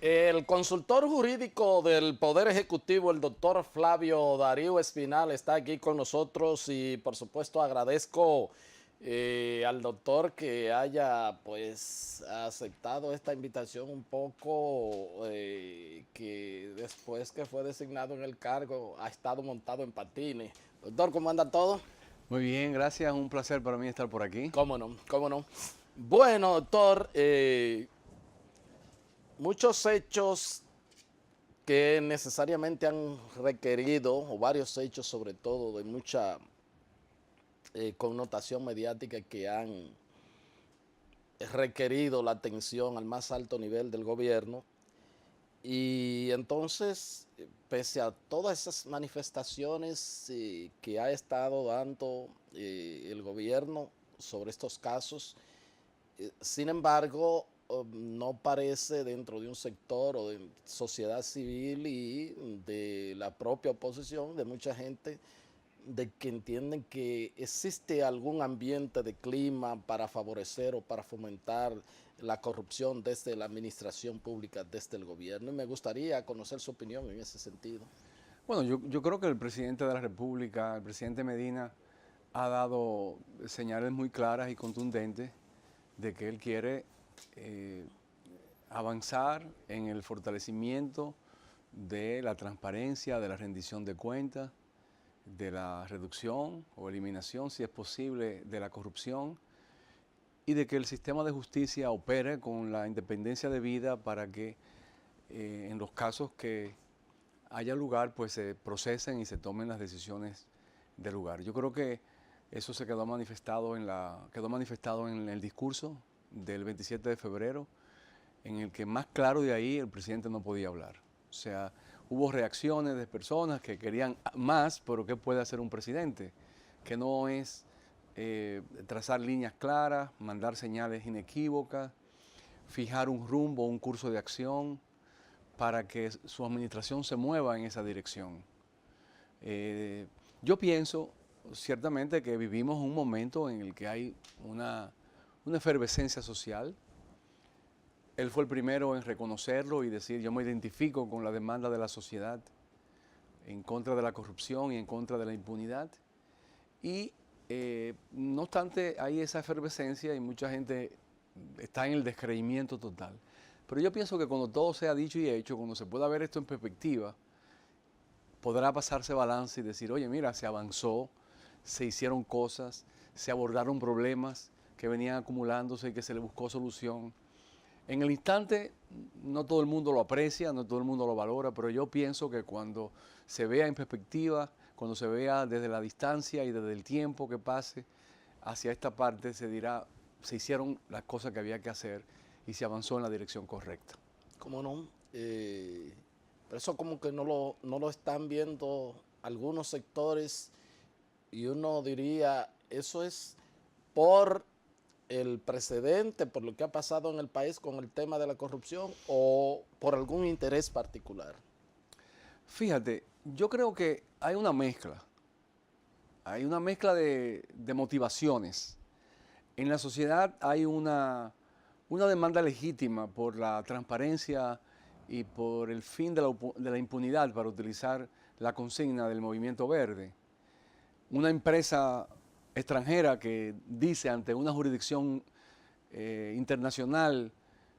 El consultor jurídico del Poder Ejecutivo, el doctor Flavio Darío Espinal, está aquí con nosotros y por supuesto agradezco al doctor que haya pues aceptado esta invitación un poco que después que fue designado en el cargo ha estado montado en patines. Doctor, ¿cómo anda todo? Muy bien, gracias. Un placer para mí estar por aquí. ¿Cómo no? ¿Cómo no? Bueno, doctor, muchos hechos que necesariamente han requerido, o varios hechos sobre todo, de mucha connotación mediática que han requerido la atención al más alto nivel del gobierno. Y entonces, pese a todas esas manifestaciones que ha estado dando el gobierno sobre estos casos, sin embargo, no parece dentro de un sector o de sociedad civil y de la propia oposición, de mucha gente, de que entienden que existe algún ambiente de clima para favorecer o para fomentar la corrupción desde la administración pública, desde el gobierno. Y me gustaría conocer su opinión en ese sentido. Bueno, yo creo que el presidente de la República, el presidente Medina, ha dado señales muy claras y contundentes de que él quiere avanzar en el fortalecimiento de la transparencia, de la rendición de cuentas, de la reducción o eliminación, si es posible, de la corrupción y de que el sistema de justicia opere con la independencia debida para que en los casos que haya lugar, pues se procesen y se tomen las decisiones del lugar. Yo creo que eso se quedó manifestado en el discurso del 27 de febrero, en el que más claro de ahí el presidente no podía hablar. O sea, hubo reacciones de personas que querían más, pero ¿qué puede hacer un presidente? Que no es trazar líneas claras, mandar señales inequívocas, fijar un rumbo, un curso de acción para que su administración se mueva en esa dirección. Yo pienso ciertamente que vivimos un momento en el que hay una efervescencia social. Él fue el primero en reconocerlo y decir, yo me identifico con la demanda de la sociedad en contra de la corrupción y en contra de la impunidad. Y no obstante, hay esa efervescencia y mucha gente está en el descreimiento total. Pero yo pienso que cuando todo sea dicho y hecho, cuando se pueda ver esto en perspectiva, podrá pasarse balance y decir, oye, mira, se avanzó, se hicieron cosas, se abordaron problemas que venían acumulándose y que se le buscó solución. En el instante, no todo el mundo lo aprecia, no todo el mundo lo valora, pero yo pienso que cuando se vea en perspectiva, cuando se vea desde la distancia y desde el tiempo que pase hacia esta parte, se dirá, se hicieron las cosas que había que hacer y se avanzó en la dirección correcta. ¿Cómo no? Pero eso como que no lo están viendo algunos sectores y uno diría, eso es por el precedente, por lo que ha pasado en el país con el tema de la corrupción o por algún interés particular. Fíjate, yo creo que hay una mezcla de motivaciones. En la sociedad hay una demanda legítima por la transparencia y por el fin de la impunidad, para utilizar la consigna del Movimiento Verde. Una empresa extranjera que dice ante una jurisdicción internacional,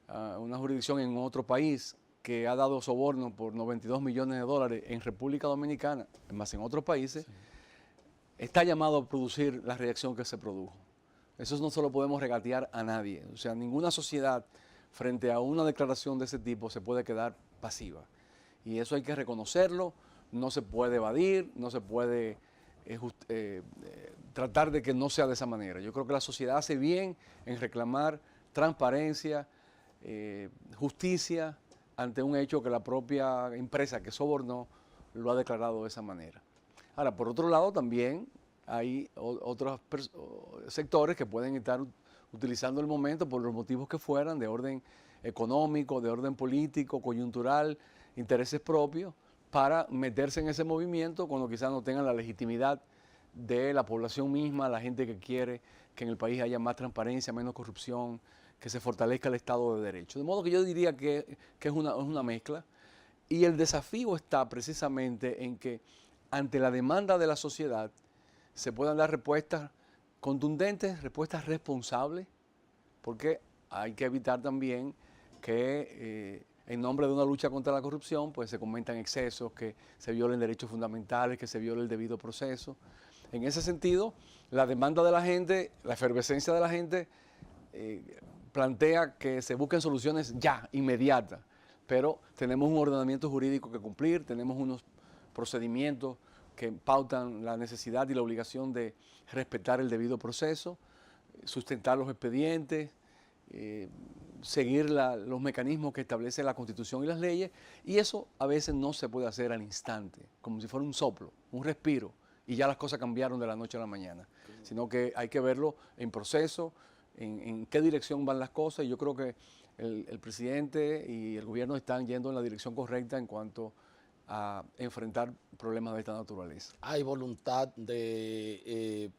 una jurisdicción en otro país, que ha dado soborno por 92 millones de dólares en República Dominicana, más en otros países, está llamado a producir la reacción que se produjo. Eso no se lo podemos regatear a nadie. O sea, ninguna sociedad frente a una declaración de ese tipo se puede quedar pasiva. Y eso hay que reconocerlo, no se puede evadir, no se puede tratar de que no sea de esa manera. Yo creo que la sociedad hace bien en reclamar transparencia, justicia ante un hecho que la propia empresa que sobornó lo ha declarado de esa manera. Ahora, por otro lado, también hay otros sectores que pueden estar utilizando el momento por los motivos que fueran, de orden económico, de orden político, coyuntural, intereses propios, para meterse en ese movimiento cuando quizás no tengan la legitimidad de la población misma, la gente que quiere que en el país haya más transparencia, menos corrupción, que se fortalezca el Estado de Derecho. De modo que yo diría que es una mezcla. Y el desafío está precisamente en que ante la demanda de la sociedad se puedan dar respuestas contundentes, respuestas responsables, porque hay que evitar también que en nombre de una lucha contra la corrupción pues se cometan excesos, que se violen derechos fundamentales, que se viole el debido proceso. En ese sentido, la demanda de la gente, la efervescencia de la gente plantea que se busquen soluciones ya, inmediatas, pero tenemos un ordenamiento jurídico que cumplir, tenemos unos procedimientos que pautan la necesidad y la obligación de respetar el debido proceso, sustentar los expedientes, seguir los mecanismos que establece la Constitución y las leyes, y eso a veces no se puede hacer al instante, como si fuera un soplo, un respiro, y ya las cosas cambiaron de la noche a la mañana, sino que hay que verlo en proceso, en qué dirección van las cosas, y yo creo que el presidente y el gobierno están yendo en la dirección correcta en cuanto a enfrentar problemas de esta naturaleza. Hay voluntad de,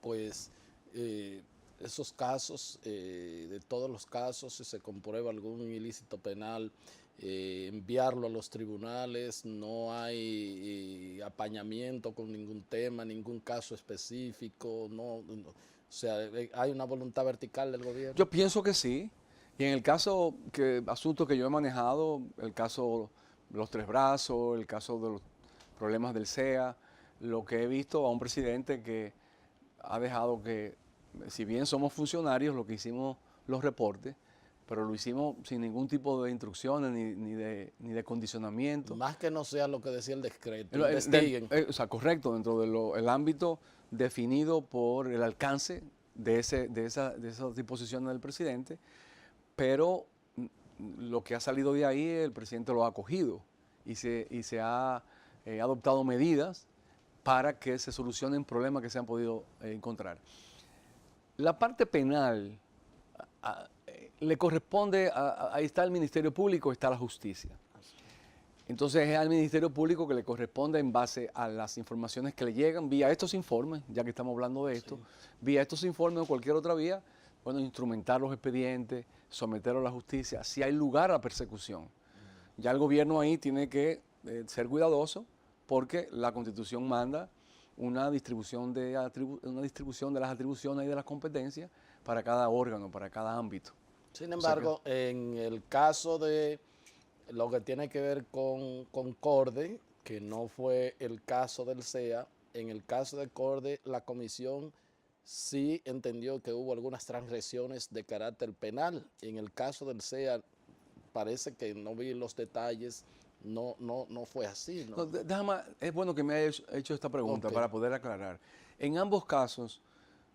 esos casos, de todos los casos, si se comprueba algún ilícito penal, enviarlo a los tribunales, no hay apañamiento con ningún tema, ningún caso específico, o sea, hay una voluntad vertical del gobierno. Yo pienso que sí, y en el caso, asuntos que yo he manejado, el caso de los Tres Brazos, el caso de los problemas del CEA, lo que he visto a un presidente que ha dejado que, si bien somos funcionarios, lo que hicimos los reportes, pero lo hicimos sin ningún tipo de instrucciones ni de condicionamiento. Más que no sea lo que decía el decreto, investiguen. O sea, correcto, dentro del ámbito definido por el alcance de esas disposiciones del presidente, pero lo que ha salido de ahí, el presidente lo ha acogido y se ha adoptado medidas para que se solucionen problemas que se han podido encontrar. La parte penal le corresponde, ahí está el Ministerio Público, está la justicia. Entonces es al Ministerio Público que le corresponde, en base a las informaciones que le llegan, vía estos informes, ya que estamos hablando de esto, vía estos informes o cualquier otra vía, bueno, instrumentar los expedientes, someterlos a la justicia, si hay lugar a persecución. Ya el gobierno ahí tiene que ser cuidadoso, porque la Constitución manda una distribución de las atribuciones y de las competencias para cada órgano, para cada ámbito. Sin embargo, en el caso de lo que tiene que ver con CORDE, que no fue el caso del CEA, en el caso de CORDE, la comisión sí entendió que hubo algunas transgresiones de carácter penal. En el caso del CEA, parece que no vi los detalles, no fue así, ¿no? Déjame, es bueno que me hayas hecho esta pregunta para poder aclarar. En ambos casos,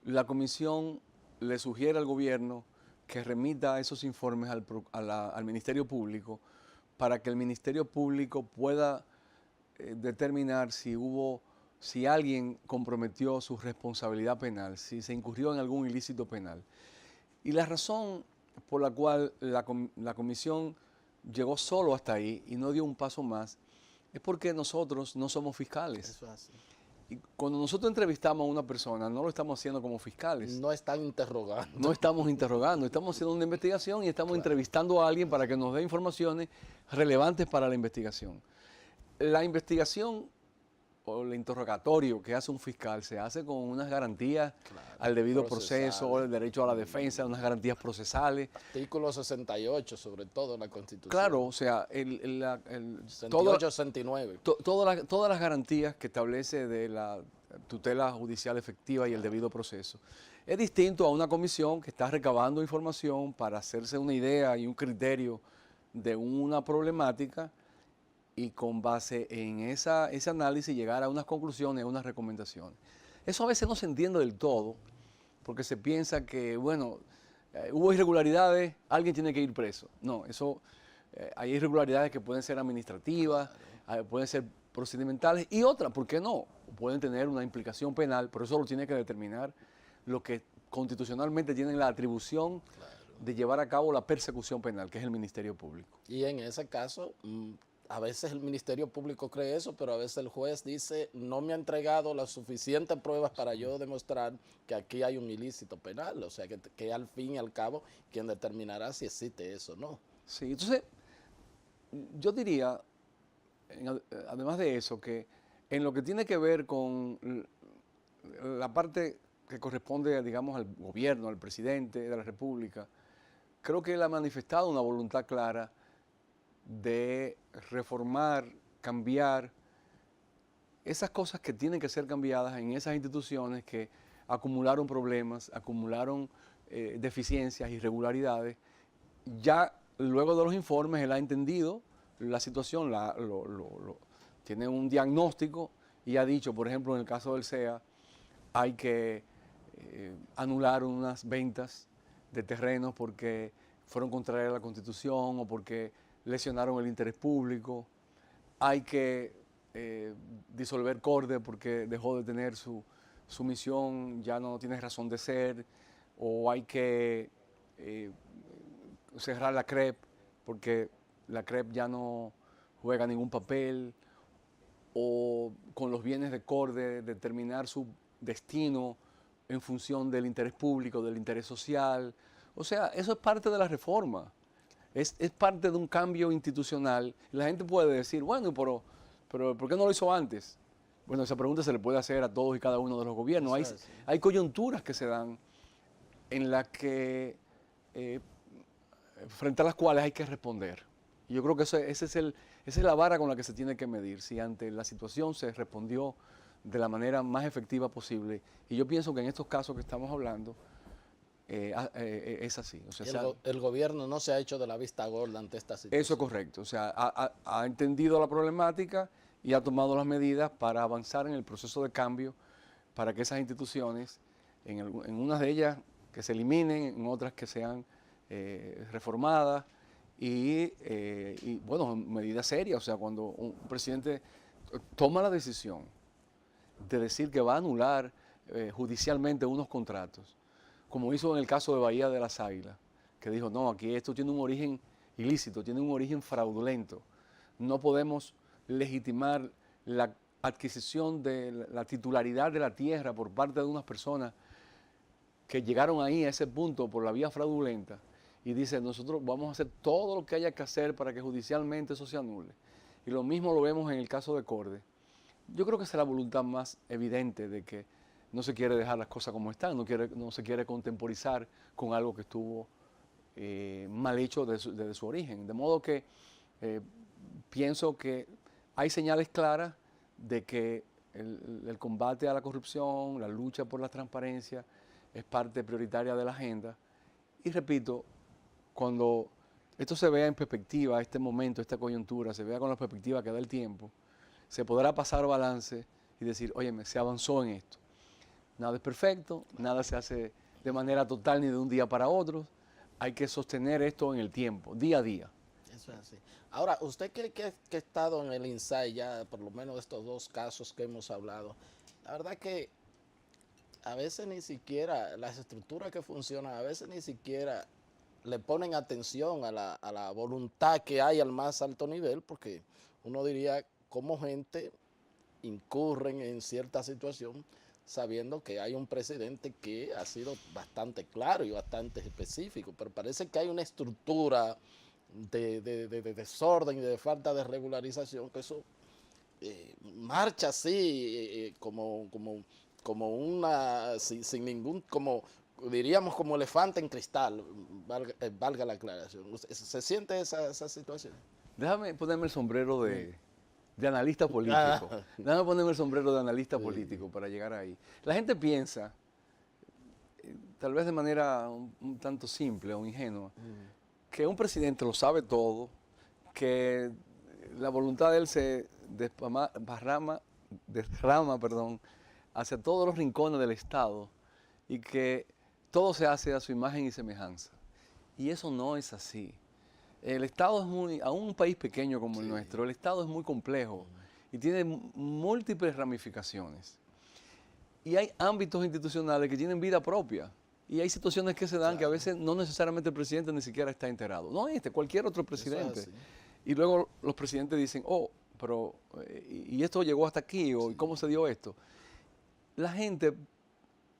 la comisión le sugiere al gobierno que remita esos informes al Ministerio Público para que el Ministerio Público pueda determinar si alguien comprometió su responsabilidad penal, si se incurrió en algún ilícito penal. Y la razón por la cual la comisión llegó solo hasta ahí y no dio un paso más es porque nosotros no somos fiscales. Eso es así. Y cuando nosotros entrevistamos a una persona, no lo estamos haciendo como fiscales. No están interrogando. No estamos interrogando, estamos haciendo una investigación y estamos entrevistando a alguien para que nos dé informaciones relevantes para la investigación. La investigación o el interrogatorio que hace un fiscal se hace con unas garantías al debido proceso, el derecho a la defensa, unas garantías procesales. Artículo 68, sobre todo en la Constitución. Claro, o sea, 68, 69. Todas las garantías que establece de la tutela judicial efectiva y el debido proceso. Es distinto a una comisión que está recabando información para hacerse una idea y un criterio de una problemática y con base en ese análisis llegar a unas conclusiones, a unas recomendaciones. Eso a veces no se entiende del todo, porque se piensa que, bueno, hubo irregularidades, alguien tiene que ir preso. No, hay irregularidades que pueden ser administrativas, pueden ser procedimentales y otras, ¿por qué no? Pueden tener una implicación penal, pero eso lo tiene que determinar lo que constitucionalmente tienen la atribución de llevar a cabo la persecución penal, que es el Ministerio Público. Y en ese caso, a veces el Ministerio Público cree eso, pero a veces el juez dice, no me ha entregado las suficientes pruebas para yo demostrar que aquí hay un ilícito penal. O sea, que al fin y al cabo, quien determinará si existe eso o no. Sí, entonces, yo diría, además de eso, que en lo que tiene que ver con la parte que corresponde, digamos, al gobierno, al presidente de la República, creo que él ha manifestado una voluntad clara de reformar, cambiar esas cosas que tienen que ser cambiadas en esas instituciones que acumularon problemas, acumularon deficiencias, irregularidades. Ya luego de los informes él ha entendido la situación, tiene un diagnóstico y ha dicho, por ejemplo, en el caso del CEA, hay que anular unas ventas de terrenos porque fueron contrarias a la Constitución o porque lesionaron el interés público. Hay que disolver CORDE porque dejó de tener su misión, ya no tiene razón de ser. O hay que cerrar la CREP porque la CREP ya no juega ningún papel. O con los bienes de CORDE determinar su destino en función del interés público, del interés social. O sea, eso es parte de la reforma. Es parte de un cambio institucional. La gente puede decir, bueno, pero ¿por qué no lo hizo antes? Bueno, esa pregunta se le puede hacer a todos y cada uno de los gobiernos. Hay coyunturas que se dan en las que, frente a las cuales hay que responder. Y yo creo que esa es la vara con la que se tiene que medir, si ante la situación se respondió de la manera más efectiva posible. Y yo pienso que en estos casos que estamos hablando, es así. O sea, el gobierno no se ha hecho de la vista gorda ante esta situación. Eso es correcto. O sea, ha entendido la problemática y ha tomado las medidas para avanzar en el proceso de cambio, para que esas instituciones, en unas de ellas que se eliminen, en otras que sean reformadas y bueno, medidas serias. O sea, cuando un presidente toma la decisión de decir que va a anular judicialmente unos contratos, como hizo en el caso de Bahía de las Águilas, que dijo, no, aquí esto tiene un origen ilícito, tiene un origen fraudulento. No podemos legitimar la adquisición de la titularidad de la tierra por parte de unas personas que llegaron ahí a ese punto por la vía fraudulenta. Y dice, nosotros vamos a hacer todo lo que haya que hacer para que judicialmente eso se anule. Y lo mismo lo vemos en el caso de CORDE. Yo creo que esa es la voluntad más evidente de que no se quiere dejar las cosas como están, no se quiere contemporizar con algo que estuvo mal hecho desde su origen. De modo que pienso que hay señales claras de que el combate a la corrupción, la lucha por la transparencia es parte prioritaria de la agenda. Y repito, cuando esto se vea en perspectiva, este momento, esta coyuntura, se vea con la perspectiva que da el tiempo, se podrá pasar balance y decir, óyeme, se avanzó en esto. Nada es perfecto, nada se hace de manera total ni de un día para otro. Hay que sostener esto en el tiempo, día a día. Eso es así. Ahora, usted que ha estado en el INSAI ya, por lo menos estos dos casos que hemos hablado, la verdad que a veces ni siquiera las estructuras que funcionan, a veces ni siquiera le ponen atención a la voluntad que hay al más alto nivel, porque uno diría cómo gente incurren en cierta situación sabiendo que hay un presidente que ha sido bastante claro y bastante específico, pero parece que hay una estructura de desorden y de falta de regularización que eso marcha así como una, sin ningún, como diríamos como elefante en cristal, valga la aclaración. ¿Se siente esa situación? Déjame ponerme el sombrero de analista político. Déjame ponerme el sombrero de analista político para llegar ahí. La gente piensa, tal vez de manera un tanto simple o ingenua, que un presidente lo sabe todo, que la voluntad de él se derrama hacia todos los rincones del Estado y que todo se hace a su imagen y semejanza. Y eso no es así. El Estado es aún un país pequeño como el nuestro, el Estado es muy complejo y tiene múltiples ramificaciones. Y hay ámbitos institucionales que tienen vida propia. Y hay situaciones que se dan que a veces no necesariamente el presidente ni siquiera está enterado. No cualquier otro presidente. Y luego los presidentes dicen, oh, pero ¿y esto llegó hasta aquí? ¿O cómo se dio esto? La gente,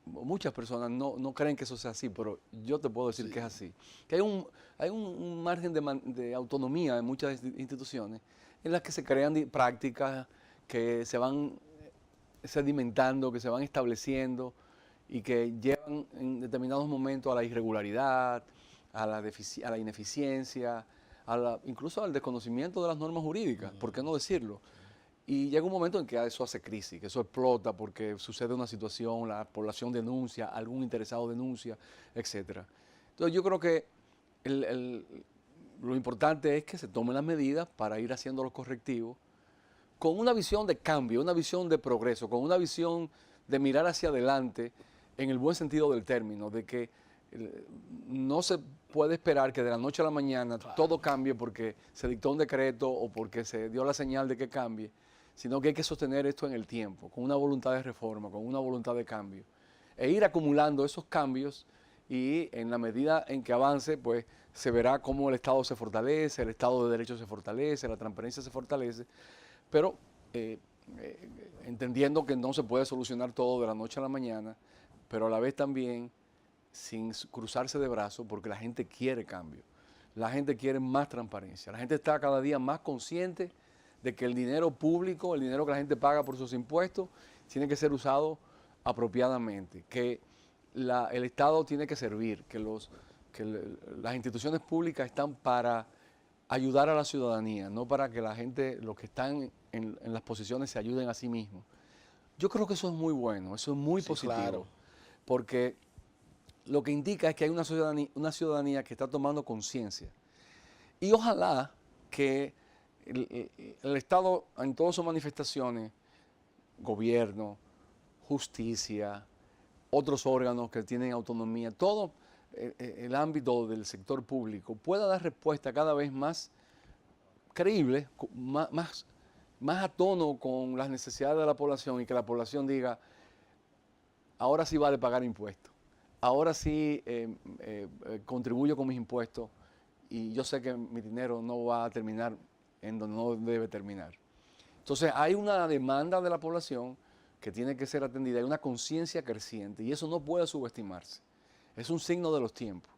muchas personas no creen que eso sea así, pero yo te puedo decir Sí. que es así. Que hay un margen de autonomía en muchas instituciones en las que se crean prácticas que se van sedimentando, que se van estableciendo y que llevan en determinados momentos a la irregularidad, a la ineficiencia, incluso al desconocimiento de las normas jurídicas, ¿por qué no decirlo? Y llega un momento en que eso hace crisis, que eso explota porque sucede una situación, la población denuncia, algún interesado denuncia, etcétera. Entonces yo creo que lo importante es que se tomen las medidas para ir haciendo los correctivos con una visión de cambio, una visión de progreso, con una visión de mirar hacia adelante en el buen sentido del término, de que no se puede esperar que de la noche a la mañana todo cambie porque se dictó un decreto o porque se dio la señal de que cambie, sino que hay que sostener esto en el tiempo, con una voluntad de reforma, con una voluntad de cambio, e ir acumulando esos cambios y en la medida en que avance, pues se verá cómo el Estado se fortalece, el Estado de Derecho se fortalece, la transparencia se fortalece, pero entendiendo que no se puede solucionar todo de la noche a la mañana, pero a la vez también sin cruzarse de brazos, porque la gente quiere cambio, la gente quiere más transparencia, la gente está cada día más consciente de que el dinero público, el dinero que la gente paga por sus impuestos, tiene que ser usado apropiadamente, que el Estado tiene que servir, que las instituciones públicas están para ayudar a la ciudadanía, no para que la gente, los que están en las posiciones, se ayuden a sí mismos. Yo creo que eso es muy bueno, eso es muy positivo, Claro. porque lo que indica es que hay una ciudadanía que está tomando conciencia. Y ojalá que el Estado, en todas sus manifestaciones, gobierno, justicia, otros órganos que tienen autonomía, todo el ámbito del sector público pueda dar respuesta cada vez más creíble, más a tono con las necesidades de la población y que la población diga, ahora sí vale pagar impuestos, ahora sí contribuyo con mis impuestos y yo sé que mi dinero no va a terminar en donde no debe terminar. Entonces hay una demanda de la población que tiene que ser atendida, hay una conciencia creciente y eso no puede subestimarse. Es un signo de los tiempos.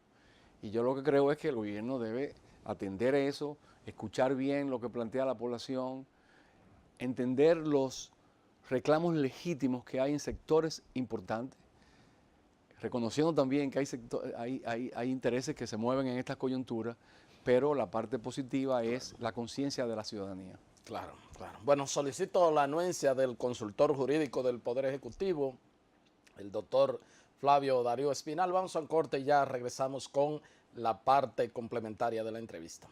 Y yo lo que creo es que el gobierno debe atender eso, escuchar bien lo que plantea la población, entender los reclamos legítimos que hay en sectores importantes, reconociendo también que hay intereses que se mueven en estas coyunturas, pero la parte positiva es la conciencia de la ciudadanía. Claro, claro. Bueno, solicito la anuencia del consultor jurídico del Poder Ejecutivo, el doctor Flavio Darío Espinal. Vamos a un corte y ya regresamos con la parte complementaria de la entrevista.